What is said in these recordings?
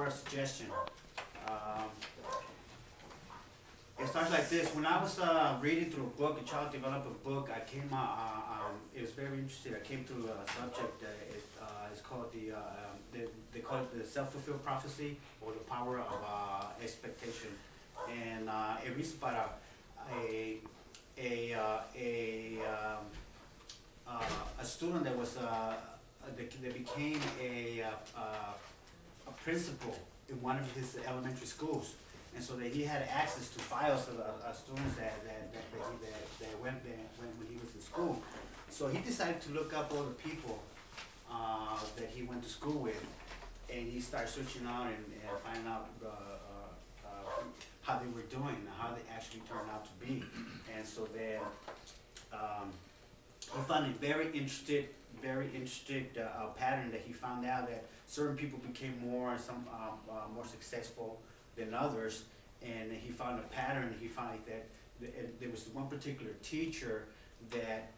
of suggestion. Um, it starts like this. When I was reading through a book, a child development book, I came it was very interesting. I came to a subject that is called they call it the self-fulfilled prophecy, or the power of expectation. And it reads about a a uh, a um, a student that was that became a principal in one of his elementary schools, and so that he had access to files of students that went there when he was in school. So he decided to look up all the people that he went to school with, and he started searching out and finding out how they were doing, how they actually turned out to be. And so then he found a very interesting pattern, that he found out that certain people became more successful than others, and he found a pattern. He found that there was one particular teacher that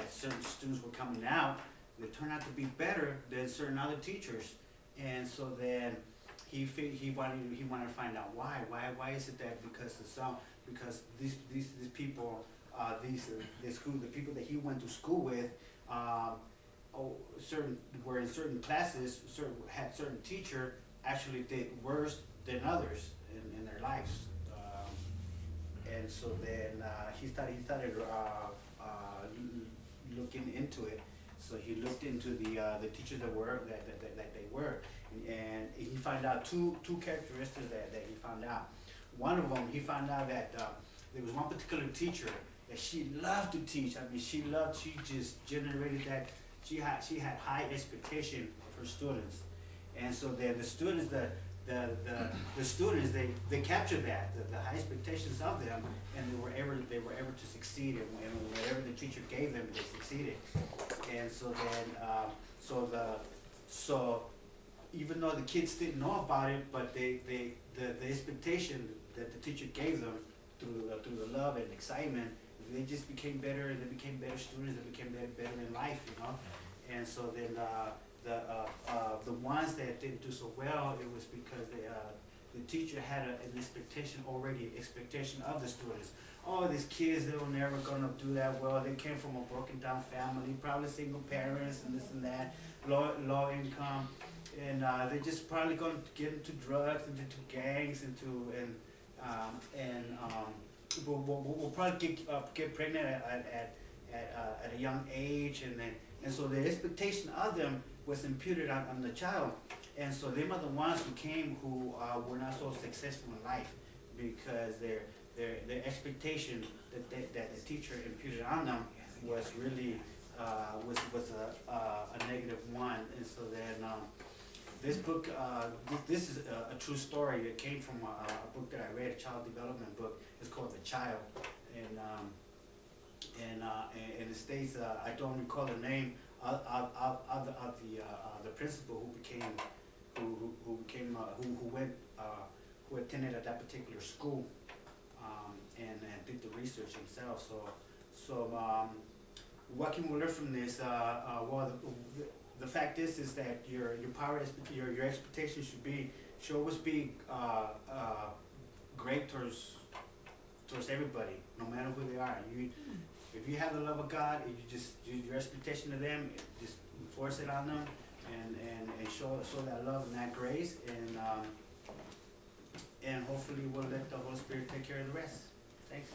certain students were coming out that turned out to be better than certain other teachers, and so then he wanted to find out why is it that because these people the people that he went to school with were in certain classes, had certain teacher actually did worse than others in their lives, and so then he started looking into it. So he looked into the teachers that they were, and he found out two characteristics that he found out. One of them, he found out that there was one particular teacher that she loved to teach. I mean, she just generated that. She had high expectation for students, and so then the students the students they captured that the high expectations of them, and they were able to succeed, and whatever the teacher gave them, they succeeded. And so then so even though the kids didn't know about it, but the expectation that the teacher gave them through the love and excitement, they just became better. They became better students. They became better in life, you know. And so then the ones that didn't do so well, it was because the teacher had an expectation of the students. Oh, these kids, they were never gonna do that well. They came from a broken down family, probably single parents and this and that, low income, and they're just probably gonna get into drugs, into gangs, we'll probably get pregnant at a young age, and so the expectation of them was imputed on the child, and so them are the ones who were not so successful in life, because their expectation that the teacher imputed on them was really was a negative one. And so then this book, this is a true story. It came from a book that I read, a child development book. It's called The Child, and it states, I don't recall the name of the principal who attended at that particular school, and did the research himself. So what can we learn from this? Well, the fact is that your expectation should always be great towards everybody, no matter who they are. If you have the love of God, your expectation of them, just force it on them, and show that love and that grace, and hopefully we'll let the Holy Spirit take care of the rest. Thanks.